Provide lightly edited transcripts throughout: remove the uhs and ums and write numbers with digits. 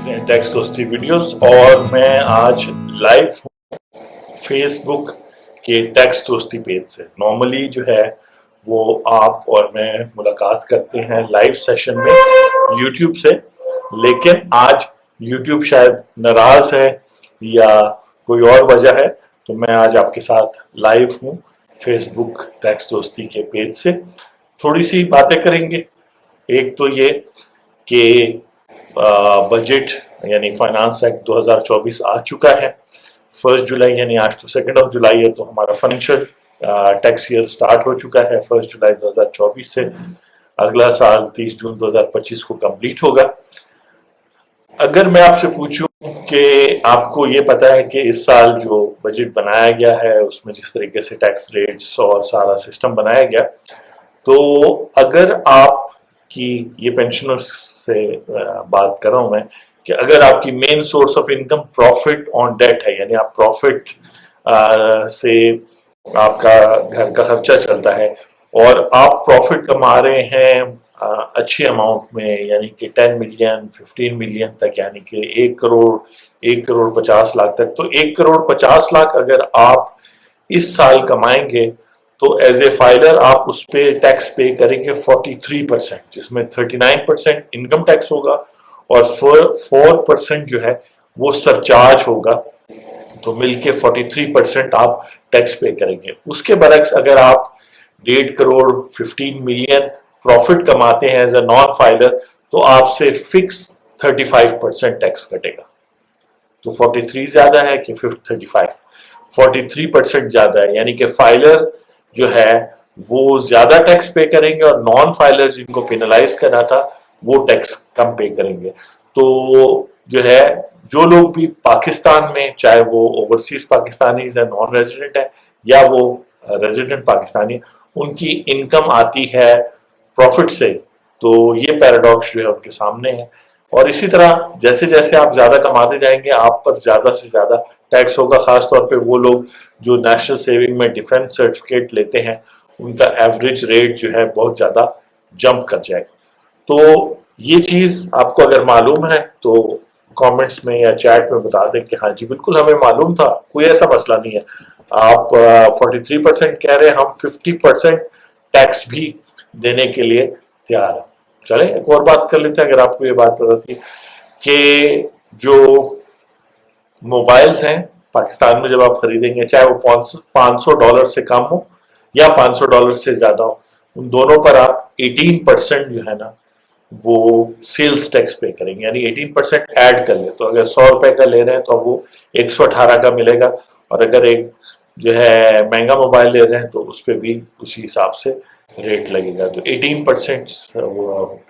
रहे हैं टैक्स दोस्ती वीडियोस और मैं आज लाइव हूँ फेसबुक के टैक्स दोस्ती पेज से। नॉर्मली जो है वो आप और मैं मुलाकात करते हैं लाइव सेशन में यूट्यूब से, लेकिन आज यूट्यूब शायद नाराज है या कोई और वजह है, तो मैं आज आपके साथ लाइव हूँ फेसबुक टैक्स दोस्ती के पेज से। थोड़ी सी बातें करेंगे। एक तो ये कि बजट यानी फाइनेंस एक्ट 2024 आ चुका है 1 जुलाई, यानी आज तो 2 जुलाई है, तो हमारा फाइनेंशियल टैक्स ईयर स्टार्ट हो चुका है 1 जुलाई 2024 से। अगला साल 30 जून 2025 को कंप्लीट होगा। अगर मैं आपसे पूछूं कि आपको ये पता है कि इस साल जो बजट बनाया गया है उसमें जिस तरीके से टैक्स रेट्स और सारा सिस्टम बनाया गया, तो अगर आप कि ये पेंशनर्स से बात कर रहा हूं मैं कि अगर आपकी main source of income profit on debt है, यानी आप प्रॉफिट से आपका घर का खर्चा चलता है और आप प्रॉफिट कमा रहे हैं अच्छी अमाउंट में, यानी कि 10 मिलियन 15 मिलियन तक, यानी कि 1 करोड़ 50 लाख तक, तो 1 करोड़ 50 लाख अगर आप इस साल कमाएंगे तो एज ए फाइलर आप उस पर टैक्स पे करेंगे 43%, जिसमें 39% इनकम टैक्स होगा और 4% जो है वो सरचार्ज होगा, तो मिलके 43% आप टैक्स पे करेंगे। उसके बरक्स अगर आप 1.5 करोड़ 15 मिलियन प्रॉफिट कमाते हैं एज ए नॉन फाइलर, तो आपसे फिक्स 35% टैक्स कटेगा। तो 43 ज्यादा है कि 35? 43% ज्यादा है, यानी कि फाइलर जो है वो ज्यादा टैक्स पे करेंगे और नॉन फाइलर जिनको पेनलाइज करना था वो टैक्स कम पे करेंगे। तो जो है जो लोग भी पाकिस्तान में, चाहे वो ओवरसीज पाकिस्तानी है, नॉन रेजिडेंट है, या वो रेजिडेंट पाकिस्तानी, उनकी इनकम आती है प्रॉफिट से, तो ये पैराडॉक्स जो है उनके सामने है। और इसी तरह जैसे जैसे आप ज्यादा कमाते जाएंगे आप पर ज्यादा से ज्यादा टैक्स होगा। खासतौर पे वो लोग जो नेशनल सेविंग में डिफेंस सर्टिफिकेट लेते हैं उनका एवरेज रेट जो है बहुत ज्यादा जंप कर जाएगा। तो ये चीज आपको अगर मालूम है तो कमेंट्स में या चैट में बता दें कि हाँ जी बिल्कुल हमें मालूम था, कोई ऐसा मसला नहीं है। आप 43% कह रहे हैं, हम 50% टैक्स भी देने के लिए तैयार है। चले एक और बात कर लेते हैं। अगर आपको ये बात पता थी कि जो मोबाइल्स हैं पाकिस्तान में जब आप खरीदेंगे, चाहे वो $500 से कम हो या $500 से ज्यादा हो, उन दोनों पर आप 18% जो है ना वो सेल्स टैक्स पे करेंगे, यानी 18% ऐड कर ले। तो अगर 100 रुपए का ले रहे हैं तो वो 118 का मिलेगा, और अगर एक जो है महंगा मोबाइल ले रहे हैं तो उस पर भी उसी हिसाब से रेट लगेगा। तो 18% वो।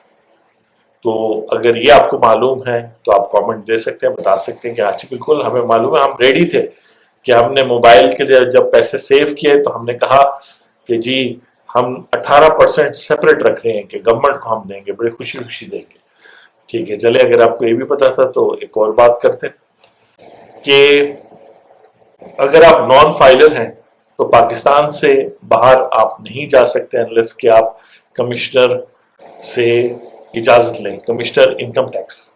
तो अगर ये आपको मालूम है तो आप कमेंट दे सकते हैं, बता सकते हैं कि आज बिल्कुल हमें मालूम है, हम रेडी थे कि हमने मोबाइल के लिए जब पैसे सेव किए तो हमने कहा कि जी हम 18% सेपरेट रख रहे हैं कि गवर्नमेंट को हम देंगे, बड़े खुशी खुशी देंगे। ठीक है, चले अगर आपको ये भी पता था तो एक और बात करते हैं कि अगर आप नॉन फाइलर हैं तो पाकिस्तान से बाहर आप नहीं जा सकते अनलेस कि आप कमिश्नर से इजाजत लें, कमिश्नर इनकम टैक्स।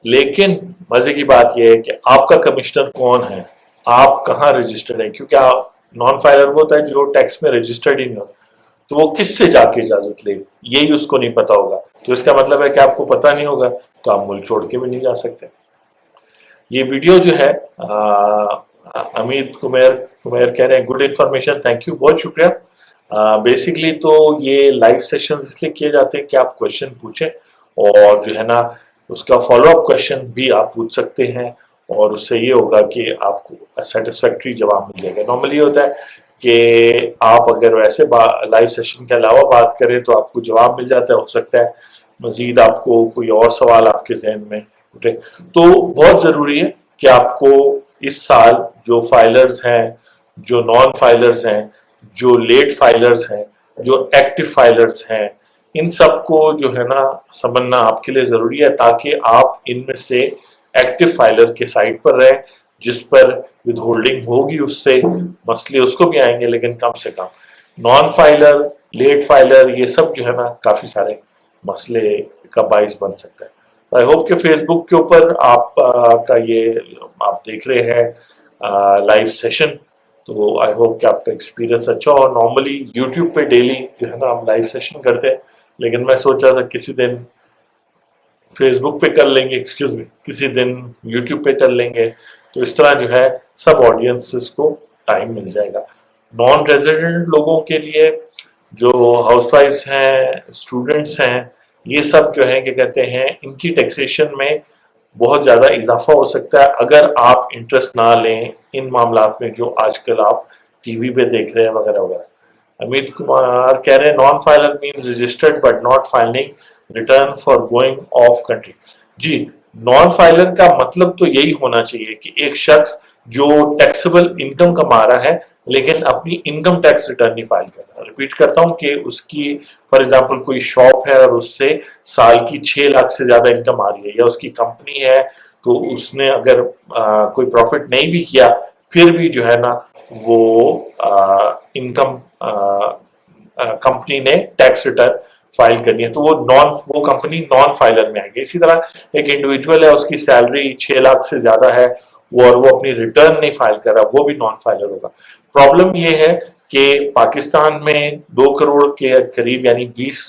लेकिन मजे की बात यह है कि आपका कमिश्नर कौन है, आप कहाँ रजिस्टर्ड है, क्योंकि आप नॉन फाइलर वो होता है जो टैक्स में रजिस्टर्ड ही नहीं होता, तो वो किससे जाके इजाजत ले यही उसको नहीं पता होगा। तो इसका मतलब है कि आपको पता नहीं होगा तो आप मुल्क छोड़ के भी नहीं जा सकते। ये वीडियो जो है अमित कुमेर कह रहे हैं गुड इन्फॉर्मेशन, थैंक यू, बहुत शुक्रिया। बेसिकली तो ये लाइव सेशंस इसलिए किए जाते हैं कि आप क्वेश्चन पूछें और जो है ना उसका फॉलोअप क्वेश्चन भी आप पूछ सकते हैं, और उससे ये होगा कि आपको सेटिस्फैक्ट्री जवाब मिल जाएगा। नॉर्मली होता है कि आप अगर वैसे लाइव सेशन के अलावा बात करें तो आपको जवाब मिल जाता है, हो सकता है मजीद आपको कोई और सवाल आपके जहन में उठे। तो बहुत ज़रूरी है कि आपको इस साल जो फाइलर्स हैं, जो नॉन फाइलर्स हैं, जो लेट फाइलर्स हैं, जो एक्टिव फाइलर्स हैं, इन सबको जो है ना समझना आपके लिए ज़रूरी है, ताकि आप इनमें से एक्टिव फाइलर के साइड पर रहें। जिस पर विद होल्डिंग होगी उससे मसले उसको भी आएंगे, लेकिन कम से कम नॉन फाइलर, लेट फाइलर, ये सब जो है ना काफ़ी सारे मसले का बाइस बन सकता है। आई होप कि फेसबुक के ऊपर आप का ये आप देख रहे हैं लाइव सेशन, तो आई होप कि आपका एक्सपीरियंस अच्छा हो। नॉर्मली यूट्यूब पे डेली जो है ना हम लाइव सेशन करते हैं, लेकिन मैं सोच रहा था किसी दिन फेसबुक पे कर लेंगे, एक्सक्यूज मी, किसी दिन यूट्यूब पे कर लेंगे, तो इस तरह जो है सब ऑडियंसेस को टाइम मिल जाएगा। नॉन रेजिडेंट लोगों के लिए, जो हाउसवाइफ्स हैं, स्टूडेंट्स हैं, ये सब जो है क्या कहते हैं, इनकी टैक्सेशन में बहुत ज़्यादा इजाफा हो सकता है अगर आप इंटरेस्ट ना लें इन मामलात में जो आजकल आप टीवी पे देख रहे हैं वगैरह वगैरह। अमित कुमार कह रहे हैं non filer mean registered but not filing return for going of country. जी, नॉन फाइलर का मतलब तो यही होना चाहिए कि एक शख्स जो टैक्सेबल इनकम कमा रहा है लेकिन अपनी इनकम टैक्स रिटर्न नहीं फाइल कर रहा। रिपीट करता हूं कि उसकी फॉर एग्जांपल कोई शॉप है और उससे साल की 6 लाख से ज्यादा इनकम आ रही है, या उसकी कंपनी है तो उसने अगर कोई प्रॉफिट नहीं भी किया फिर भी जो है ना वो इनकम कंपनी ने टैक्स रिटर्न फाइल करनी है, तो वो कंपनी नॉन फाइलर में आएगी। इसी तरह एक इंडिविजुअल है, उसकी सैलरी 6 लाख से ज्यादा है और वो अपनी रिटर्न नहीं फाइल कर रहा, वो भी नॉन फाइलर होगा। प्रॉब्लम ये है कि पाकिस्तान में 2 करोड़ के करीब यानी 20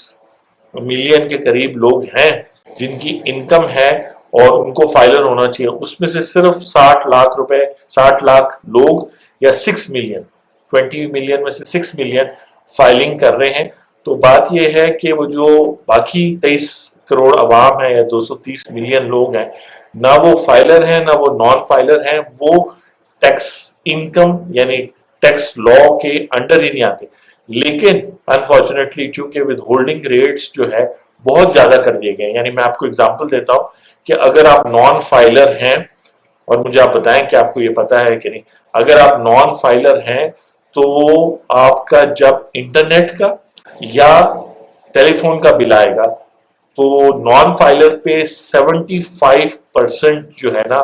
मिलियन के करीब लोग हैं जिनकी इनकम है और उनको फाइलर होना चाहिए। उसमें से सिर्फ 60 लाख लोग या 6 मिलियन, 20 मिलियन में से 6 मिलियन फाइलिंग कर रहे हैं। तो बात यह है कि वो जो बाकी 23 करोड़ अवाम है या 230 मिलियन लोग हैं, ना वो फाइलर हैं ना वो नॉन फाइलर हैं, वो टैक्स इनकम यानी टैक्स लॉ के अंडर ही नहीं आते। लेकिन अनफॉर्चुनेटली चूंकि विद होल्डिंग रेट्स जो है बहुत ज्यादा कर दिए गए, यानी मैं आपको एग्जांपल देता हूं कि अगर आप नॉन फाइलर हैं, और मुझे आप बताएं कि आपको ये पता है कि नहीं, अगर आप नॉन फाइलर हैं तो आपका जब इंटरनेट का या टेलीफोन का बिल आएगा तो नॉन फाइलर पे 75% जो है ना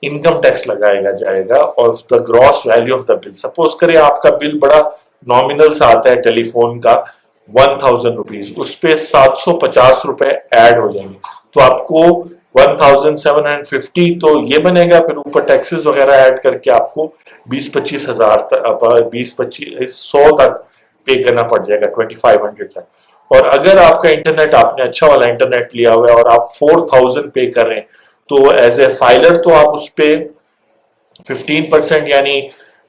इनकम टैक्स लगाएगा जाएगा और the gross value of the bill. Suppose करें आपका बिल बड़ा नॉमिनल सा आता है टेलीफोन का 1000 रुपीज, उस पे 750 रुपए ऐड हो जाएंगे, तो आपको 1750 तो ये बनेगा, फिर ऊपर टैक्सेस वगैरह ऐड करके आपको 20-25 हजार तक, 20-25-100 तक पे करना पड़ जाएगा, 2500 तक। और अगर आपका इंटरनेट, आपने अच्छा वाला इंटरनेट लिया हुआ है और आप 4000 पे कर रहे हैं, तो एज ए फाइलर तो आप उस पे 15% यानी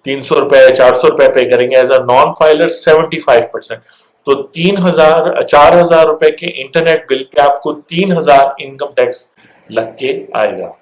300 रुपए 400 रुपए पे करेंगे, एज अ नॉन फाइलर 75%। तो 4000 रुपए के इंटरनेट बिल पे आपको 3000 इनकम टैक्स लग के आएगा।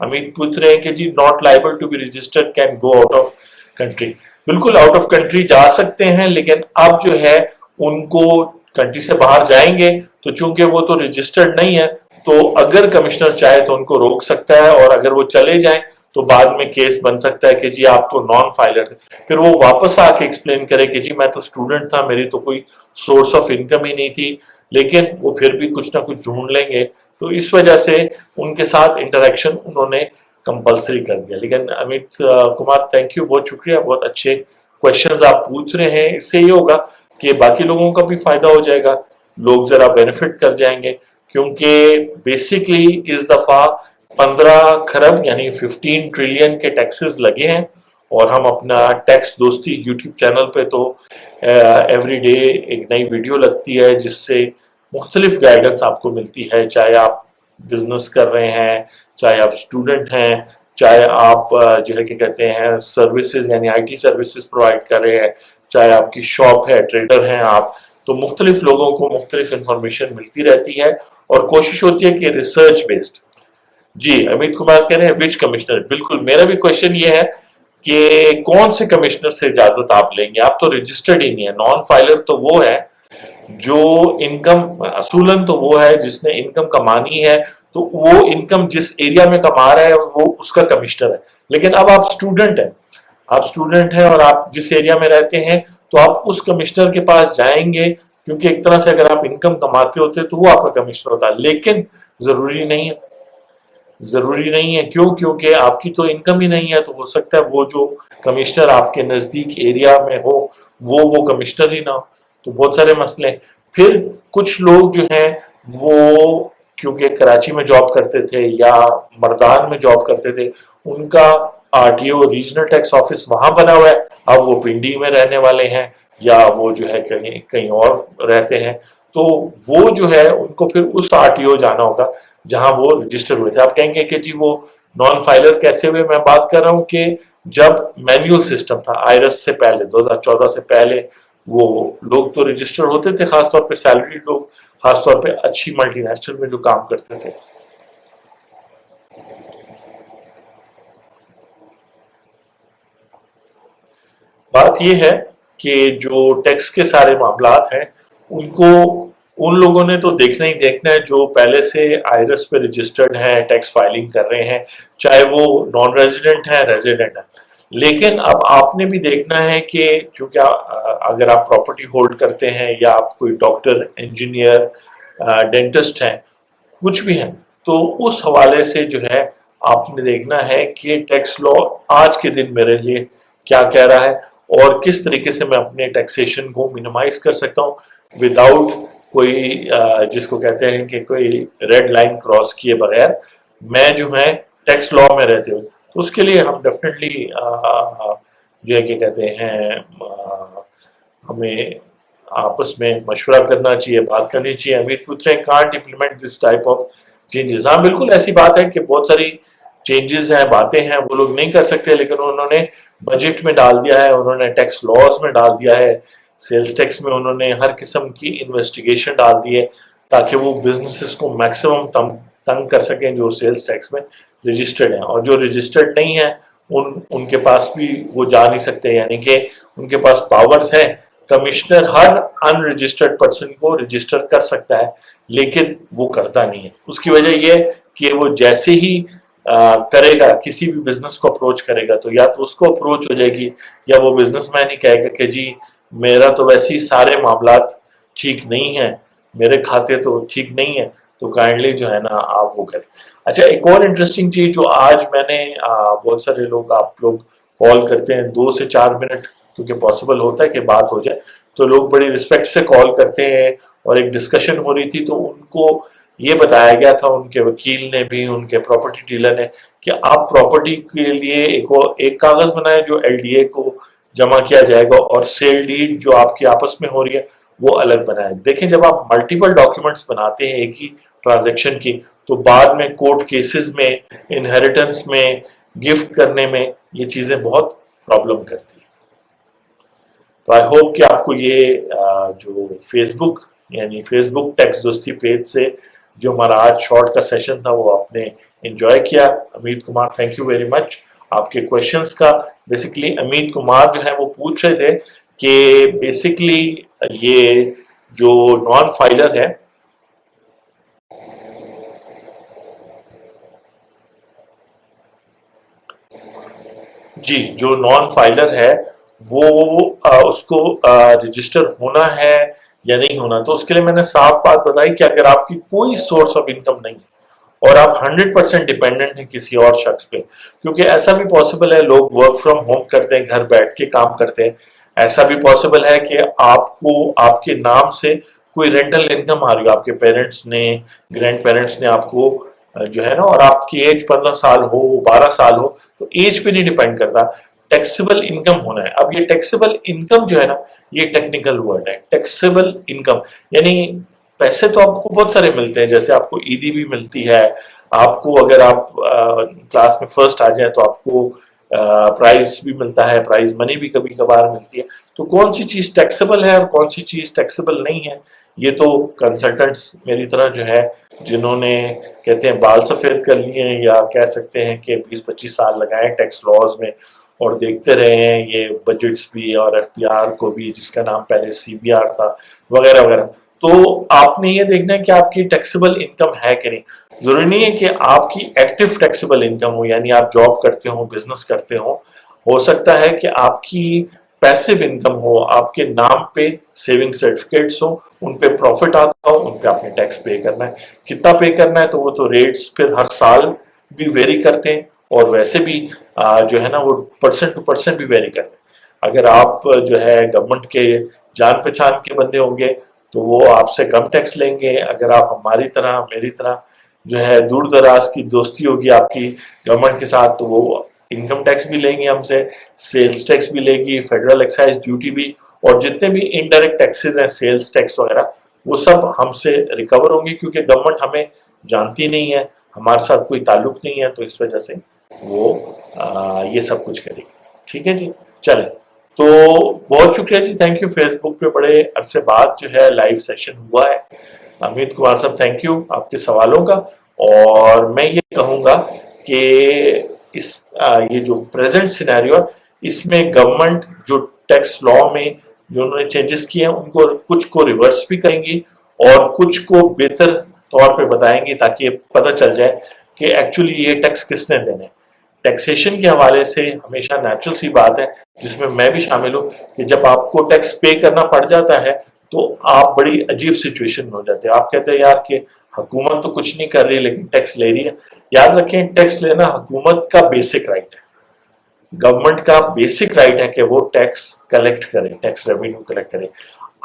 अमित पूछ रहे हैं कि जी not liable to be registered can go out of country. बिल्कुल आउट ऑफ कंट्री जा सकते हैं, लेकिन अब जो है उनको कंट्री से बाहर जाएंगे तो चूंकि वो तो रजिस्टर्ड नहीं है, तो अगर कमिश्नर चाहे तो उनको रोक सकता है, और अगर वो चले जाएं तो बाद में केस बन सकता है कि जी आप तो नॉन फाइलर थे, फिर वो वापस आके एक्सप्लेन करे कि जी मैं तो स्टूडेंट था, मेरी तो कोई सोर्स ऑफ इनकम ही नहीं थी, लेकिन वो फिर भी कुछ ना कुछ ढूंढ लेंगे। तो इस वजह से उनके साथ इंटरेक्शन उन्होंने कंपलसरी कर दिया। लेकिन अमित कुमार थैंक यू, बहुत शुक्रिया, बहुत अच्छे क्वेश्चंस आप पूछ रहे हैं। इससे ये होगा कि बाकी लोगों का भी फायदा हो जाएगा, लोग जरा बेनिफिट कर जाएंगे, क्योंकि बेसिकली इस दफा 15 खरब यानी 15 ट्रिलियन के टैक्सेस लगे हैं, और हम अपना टैक्स दोस्ती यूट्यूब चैनल पे तो एवरी डे एक नई वीडियो लगती है जिससे मुख्तलिफ गाइडेंस आपको मिलती है, चाहे आप बिजनेस कर रहे हैं, चाहे आप स्टूडेंट हैं, चाहे आप जो है क्या कहते हैं सर्विसेज यानी आईटी सर्विसेज प्रोवाइड कर रहे हैं, चाहे आपकी शॉप है, ट्रेडर हैं आप, तो मुख्तलिफ लोगों को मुख्तलिफ इंफॉर्मेशन मिलती रहती है और कोशिश होती है कि रिसर्च बेस्ड। जी अमित कुमार कह रहे हैं विच कमिश्नर, बिल्कुल मेरा भी क्वेश्चन ये है कि कौन से कमिश्नर से इजाजत आप लेंगे, आप तो रजिस्टर्ड ही नहीं है। नॉन फाइलर तो वो है जो इनकम, असूलन तो वो है जिसने इनकम कमानी है, तो वो इनकम जिस एरिया में कमा रहा है वो उसका कमिश्नर है। लेकिन अब आप स्टूडेंट हैं, आप स्टूडेंट हैं और आप जिस एरिया में रहते हैं तो आप उस कमिश्नर के पास जाएंगे, क्योंकि एक तरह से अगर आप इनकम कमाते होते तो वो आपका कमिश्नर होता है। लेकिन जरूरी नहीं है, जरूरी नहीं है। क्यों? क्योंकि आपकी तो इनकम ही नहीं है, तो हो सकता है वो जो कमिश्नर आपके नजदीक एरिया में हो वो कमिश्नर ही ना हो। तो बहुत सारे मसले। फिर कुछ लोग जो हैं वो क्योंकि कराची में जॉब करते थे या मर्दान में जॉब करते थे, उनका आरटीओ रीजनल टैक्स ऑफिस वहां बना हुआ है, अब वो पिंडी में रहने वाले हैं या वो जो है कहीं कहीं और रहते हैं, तो वो जो है उनको फिर उस आरटीओ जाना होगा जहां वो रजिस्टर हुए थे। आप कहेंगे कि जी वो नॉन फाइलर कैसे हुए? मैं बात कर रहा हूँ कि जब मैनुअल सिस्टम था आईरस से पहले, 2014 से पहले, वो लोग तो रजिस्टर होते थे, खासतौर पे सैलरीड लोग, खासतौर पे अच्छी मल्टीनेशनल में जो काम करते थे। बात यह है कि जो टैक्स के सारे मामलात हैं उनको उन लोगों ने तो देखना ही देखना है जो पहले से आईरस पे रजिस्टर्ड हैं, टैक्स फाइलिंग कर रहे हैं, चाहे वो नॉन रेजिडेंट है रेजिडेंट है। लेकिन अब आपने भी देखना है कि चूंकि अगर आप प्रॉपर्टी होल्ड करते हैं या आप कोई डॉक्टर, इंजीनियर, डेंटिस्ट हैं, कुछ भी हैं, तो उस हवाले से जो है आपने देखना है कि टैक्स लॉ आज के दिन मेरे लिए क्या कह रहा है और किस तरीके से मैं अपने टैक्सेशन को मिनिमाइज कर सकता हूँ विदाउट कोई जिसको कहते हैं कि कोई रेड लाइन क्रॉस किए बगैर मैं जो है टैक्स लॉ में रहते हुए। तो उसके लिए हम डेफिनेटली जो है क्या कहते हैं हमें आपस में मशवरा करना चाहिए, बात करनी चाहिए। अमित पूछ रहे हैं can't implement this type of changes. हाँ बिल्कुल ऐसी बात है कि बहुत सारी चेंजेस हैं, बातें हैं, वो लोग नहीं कर सकते, लेकिन उन्होंने बजट में डाल दिया है, उन्होंने टैक्स लॉज में डाल दिया है, सेल्स टैक्स में उन्होंने हर किस्म की इन्वेस्टिगेशन डाल दी है ताकि वो बिजनेसेस को मैक्सिमम तंग कर सकें जो सेल्स टैक्स में रजिस्टर्ड हैं, और जो रजिस्टर्ड नहीं है उनके पास भी वो जा नहीं सकते, यानी कि उनके पास पावर्स है। कमिश्नर हर अनरजिस्टर्ड पर्सन को रजिस्टर कर सकता है लेकिन वो करता नहीं है। उसकी वजह यह कि वो जैसे ही करेगा, किसी भी बिजनेस को अप्रोच करेगा, तो या तो उसको अप्रोच हो जाएगी या वो बिजनेसमैन ही कहेगा कि जी मेरा तो वैसे ही सारे मामलात ठीक नहीं है, मेरे खाते तो ठीक नहीं है, तो काइंडली जो है ना आप वो करें। अच्छा, एक और इंटरेस्टिंग चीज जो आज मैंने बहुत सारे लोग, आप लोग कॉल करते हैं 2 से 4 मिनट, क्योंकि पॉसिबल होता है कि बात हो जाए, तो लोग बड़ी रिस्पेक्ट से कॉल करते हैं और एक डिस्कशन हो रही थी, तो उनको ये बताया गया था, उनके वकील ने भी, उनके प्रॉपर्टी डीलर ने, कि आप प्रॉपर्टी के लिए एक कागज बनाए जो एलडीए को जमा किया जाएगा और सेल डीड जो आपकी आपस में हो रही है वो अलग बनाए। देखें, जब आप मल्टीपल डॉक्यूमेंट्स बनाते हैं एक ही ट्रांजैक्शन की, तो बाद में कोर्ट केसेस में, इनहेरिटेंस में, गिफ्ट करने में ये चीजें बहुत प्रॉब्लम करती है। तो आई होप कि आपको ये जो फेसबुक यानी फेसबुक टैक्स दोस्ती पेज से जो हमारा आज शॉर्ट का सेशन था वो आपने एंजॉय किया। Amit Kumar, thank you very much आपके क्वेश्चंस का। बेसिकली अमित कुमार जो है वो पूछ रहे थे कि बेसिकली ये जो नॉन फाइलर है, जी जो नॉन फाइलर है वो उसको रजिस्टर होना है या नहीं होना, तो उसके लिए मैंने साफ बात बताई कि अगर आपकी कोई सोर्स ऑफ इनकम नहीं है और आप 100% डिपेंडेंट हैं किसी और शख्स पे, क्योंकि ऐसा भी पॉसिबल है लोग वर्क फ्रॉम होम करते हैं, घर बैठ के काम करते हैं, ऐसा भी पॉसिबल है कि आपको आपके नाम से कोई रेंटल इनकम आ रही हो, आपके पेरेंट्स ने, ग्रैंड पेरेंट्स ने आपको जो है ना, और आपकी एज 15 साल हो, 12 साल हो, तो एज पे नहीं डिपेंड करता, टैक्सेबल इनकम होना है। अब ये टैक्सेबल इनकम जो है ना, ये टेक्निकल वर्ड है। टैक्सेबल इनकम यानी पैसे तो आपको बहुत सारे मिलते हैं, जैसे आपको ईदी भी मिलती है, आपको अगर आप क्लास में फर्स्ट आ जाए तो आपको प्राइज भी मिलता है, प्राइज मनी भी कभी कभार मिलती है। तो कौन सी चीज टैक्सेबल है और कौन सी चीज टैक्सेबल नहीं है, ये तो कंसल्टेंट्स मेरी तरह जो है, जिन्होंने कहते हैं बाल सफेद कर लिए हैं या कह सकते हैं कि 20-25 साल लगाए टैक्स लॉज में और देखते रहे हैं ये बजट्स भी और एफपीआर को भी, जिसका नाम पहले सीबीआर था, वगैरह वगैरह, तो आपने ये देखना है कि आपकी टैक्सेबल इनकम है कि नहीं। जरूरी नहीं है कि आपकी एक्टिव टैक्सेबल इनकम हो, यानी आप जॉब करते हो, बिजनेस करते हो सकता है कि आपकी पैसिव इनकम हो, आपके नाम पे सेविंग सर्टिफिकेट्स हो, उन पे प्रॉफिट आता हो, उन पे आपने टैक्स पे करना है। कितना पे करना है तो वो तो रेट्स फिर हर साल भी वेरी करते हैं और वैसे भी जो है ना वो परसेंट टू परसेंट भी वेरी करते हैं। अगर आप जो है गवर्नमेंट के जान पहचान के बंदे होंगे तो वो आपसे कम टैक्स लेंगे, अगर आप हमारी तरह, मेरी तरह जो है दूर दराज की दोस्ती होगी आपकी गवर्नमेंट के साथ, तो वो इनकम टैक्स भी लेंगी हमसे, सेल्स टैक्स भी लेगी, फेडरल एक्साइज ड्यूटी भी, और जितने भी इनडायरेक्ट टैक्सेस हैं, सेल्स टैक्स वगैरह, वो सब हमसे रिकवर होंगे, क्योंकि गवर्नमेंट हमें जानती नहीं है, हमारे साथ कोई ताल्लुक नहीं है, तो इस वजह से वो ये सब कुछ करेगी। ठीक है जी, चले। तो बहुत शुक्रिया जी, थैंक यू। फेसबुक पे बड़े अरसे बाद जो है लाइव सेशन हुआ है। अमित कुमार साहब, थैंक यू आपके सवालों का। और मैं ये कहूँगा कि इस ये जो प्रेजेंट सिनेरियो है, इसमें गवर्नमेंट जो टैक्स लॉ में जो उन्होंने चेंजेस किए हैं, उनको कुछ को रिवर्स भी करेंगी और कुछ को बेहतर तौर पे बताएंगी, ताकि पता चल जाए कि एक्चुअली ये टैक्स किसने देने। टैक्सेशन के हवाले से हमेशा नेचुरल सी बात है, जिसमें मैं भी शामिल हूँ, कि जब आपको टैक्स पे करना पड़ जाता है तो आप बड़ी अजीब सिचुएशन में हो जाते हैं। आप कहते हैं यार कि हुकूमत तो कुछ नहीं कर रही लेकिन टैक्स ले रही है। याद रखें, टैक्स लेना हुकूमत का बेसिक राइट है, गवर्नमेंट का बेसिक राइट है कि वो टैक्स कलेक्ट करे, टैक्स रेवेन्यू कलेक्ट करे।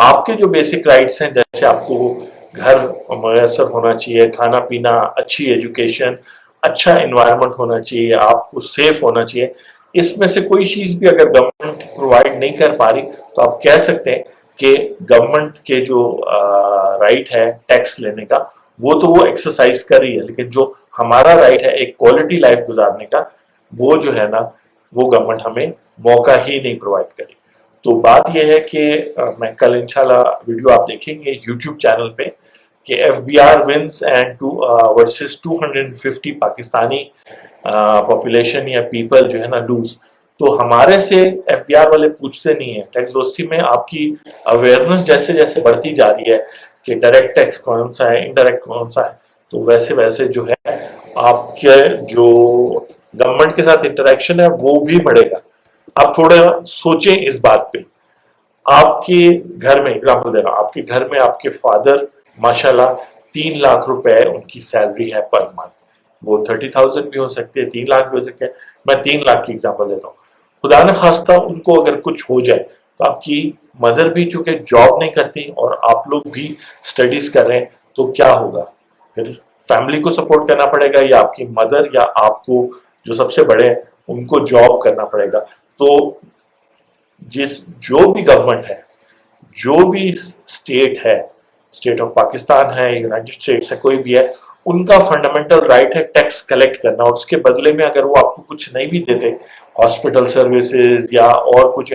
आपके जो बेसिक राइट्स हैं, जैसे आपको घर मुयसर होना चाहिए, खाना पीना, अच्छी एजुकेशन, अच्छा इन्वायरमेंट होना चाहिए, आपको सेफ होना चाहिए, इसमें से कोई चीज भी अगर गवर्नमेंट प्रोवाइड नहीं कर पा रही, तो आप कह सकते हैं कि गवर्नमेंट के जो राइट है टैक्स लेने का, वो एक्सरसाइज कर रही है, लेकिन जो हमारा राइट है एक क्वालिटी लाइफ गुजारने का, वो जो है ना, वो गवर्नमेंट हमें मौका ही नहीं प्रोवाइड करी। तो बात यह है कि मैं कल इंशाल्लाह वीडियो आप देखेंगे यूट्यूब चैनल पे कि FBR wins and versus 250 Pakistani population या पीपल जो है ना लूज। तो हमारे से एफबीआर वाले पूछते नहीं है। टैक्स दोस्ती में आपकी अवेयरनेस जैसे जैसे बढ़ती जा रही है कि डायरेक्ट टैक्स कौन सा है, इनडायरेक्ट कौन सा है, तो वैसे वैसे जो है आपके जो गवर्नमेंट के साथ इंटरेक्शन है वो भी बढ़ेगा। आप थोड़ा सोचें इस बात पे। आपके घर में एग्जांपल दे रहा हूं, आपके घर में आपके फादर माशाल्लाह 3 लाख रुपए उनकी सैलरी है पर मंथ, वो 30,000 भी हो सकती है, 3 लाख भी हो सकते हैं। मैं 3 लाख की एग्जांपल देता हूँ। खुदा न खास्ता उनको अगर कुछ हो जाए, तो आपकी मदर भी चूंकि जॉब नहीं करती और आप लोग भी स्टडीज कर रहे हैं, तो क्या होगा फिर? फैमिली को सपोर्ट करना पड़ेगा, या आपकी मदर या आपको जो सबसे बड़े हैं उनको जॉब करना पड़ेगा। तो जो भी गवर्नमेंट है, जो भी स्टेट है, स्टेट ऑफ पाकिस्तान है, यूनाइटेड स्टेट्स है, कोई भी है, उनका फंडामेंटल राइट है टैक्स कलेक्ट करना। और उसके बदले में अगर वो आपको कुछ नहीं भी देते, हॉस्पिटल सर्विसेज या और कुछ,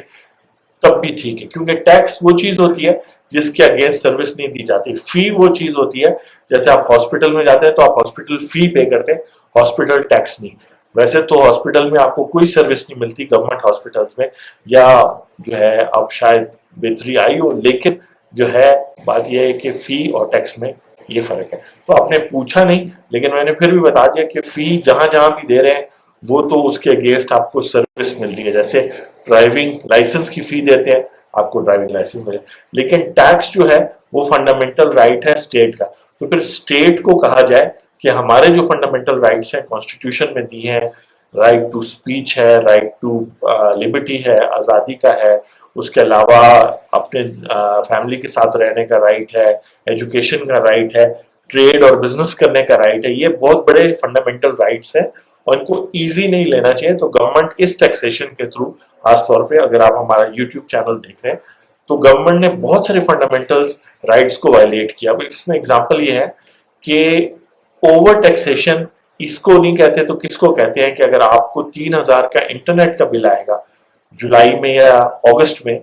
तब भी ठीक है, क्योंकि टैक्स वो चीज होती है जिसके अगेंस्ट सर्विस नहीं दी जाती। फी वो चीज होती है, जैसे आप हॉस्पिटल में जाते हैं तो आप हॉस्पिटल फी पे करते हैं, हॉस्पिटल टैक्स नहीं। वैसे तो हॉस्पिटल में आपको कोई सर्विस नहीं मिलती गवर्नमेंट हॉस्पिटल्स में, या जो है अब शायद बेहतरी आई हो, लेकिन जो है बात यह है कि फी और टैक्स में ये फर्क है। तो आपने पूछा नहीं, लेकिन मैंने फिर भी बता दिया कि फी जहां जहां भी दे रहे हैं वो तो उसके अगेंस्ट आपको सर्विस मिल रही है। जैसे ड्राइविंग लाइसेंस की फी देते हैं, आपको ड्राइविंग लाइसेंस मिले, लेकिन टैक्स जो है वो फंडामेंटल राइट है स्टेट का। तो फिर स्टेट को कहा जाए कि हमारे जो फंडामेंटल राइट्स हैं कॉन्स्टिट्यूशन में दी हैं, राइट टू स्पीच है, राइट टू लिबर्टी है, आज़ादी का है, उसके अलावा अपने फैमिली के साथ रहने का राइट है, एजुकेशन का राइट है, ट्रेड और बिजनेस करने का राइट है। ये बहुत बड़े फंडामेंटल राइट्स हैं और इनको इजी नहीं लेना चाहिए। तो गवर्नमेंट इस टैक्सेशन के थ्रू, खासतौर पे अगर आप हमारा यूट्यूब चैनल देख रहे हैं, तो गवर्नमेंट ने बहुत सारे फंडामेंटल राइट्स को वायलेट किया। अब इसमें एग्जांपल ये है कि ओवर टैक्सेशन इसको नहीं कहते तो किसको कहते हैं कि अगर आपको 3,000 का इंटरनेट का बिल आएगा जुलाई में या अगस्त में,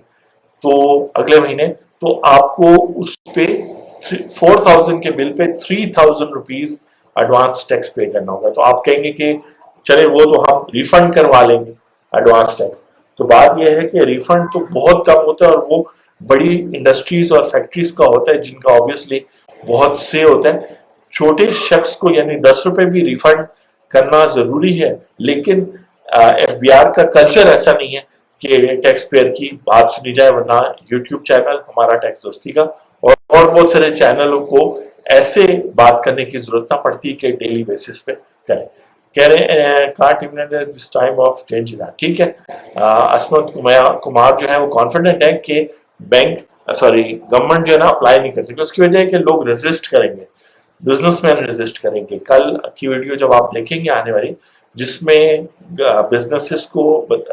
तो अगले महीने, तो आपको उस पे 4,000 के bill pay 3,000 rupees advance tax पे करना होगा। तो आप कहेंगे कि चले वो तो हम रिफंड करवा लेंगे एडवांस टैक्स। तो बात यह है कि रिफंड तो बहुत कम होता है और वो बड़ी इंडस्ट्रीज और फैक्ट्रीज का होता है, जिनका ऑब्वियसली बहुत से होता है। छोटे शख्स को यानी 10 रुपए भी रिफंड करना जरूरी है, लेकिन एफबीआर का कल्चर ऐसा नहीं है कि टैक्स पेयर की बात सुनी जाए, वरना यूट्यूब चैनल हमारा टैक्स दोस्ती का और बहुत सारे चैनलों को ऐसे बात करने की जरूरत ना पड़ती कि डेली बेसिस पे करें। कह रहे हैं can't even this time of change that. ठीक है, असमत कुमार जो है वो कॉन्फिडेंट है कि बैंक गवर्नमेंट जो है ना अप्लाई नहीं कर सकती। उसकी वजह है कि लोग रेजिस्ट करेंगे। बिजनेसमैन रेजिस्ट करेंगे। कल की वीडियो जब आप देखेंगे आने वाली, जिसमें बिजनेसेस को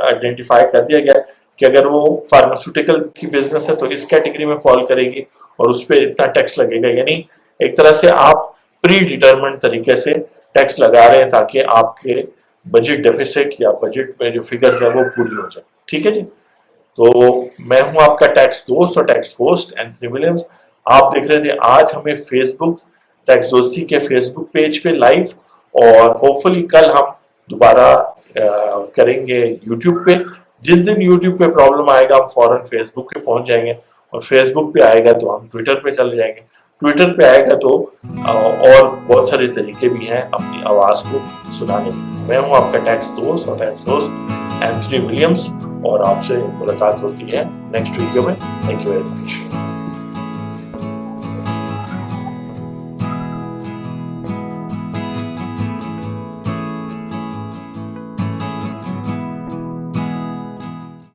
आइडेंटिफाई कर दिया गया कि अगर वो फार्मास्यूटिकल की बिजनेस है तो इस कैटेगरी में फॉल करेगी और उस पर इतना टैक्स लगेगा। यानी एक तरह से आप प्री डिटरमिन्ड तरीके से टैक्स लगा रहे हैं ताकि आपके बजट डेफिसिट या बजट में जो फिगर्स है वो पूरी हो जाए। ठीक है जी। तो मैं हूं आपका टैक्स दोस्त और टैक्स होस्ट एंथनी विलियम्स। आप देख रहे थे आज हमें फेसबुक टैक्स दोस्ती के फेसबुक पेज पे लाइव, और होपफुली कल हम दोबारा करेंगे यूट्यूब पे। जिस दिन यूट्यूब पे प्रॉब्लम आएगा हम फौरन फेसबुक पे पहुंच जाएंगे, और फेसबुक पे आएगा तो हम ट्विटर पे चले जाएंगे, ट्विटर पे आएगा तो और बहुत सारे तरीके भी हैं अपनी आवाज को सुनाने के। मैं हूं आपका टैक्स दोस्त और टैक्स दोस्त एंथनी विलियम्स, और आपसे मुलाकात होती है नेक्स्ट वीडियो में। Thank you very much.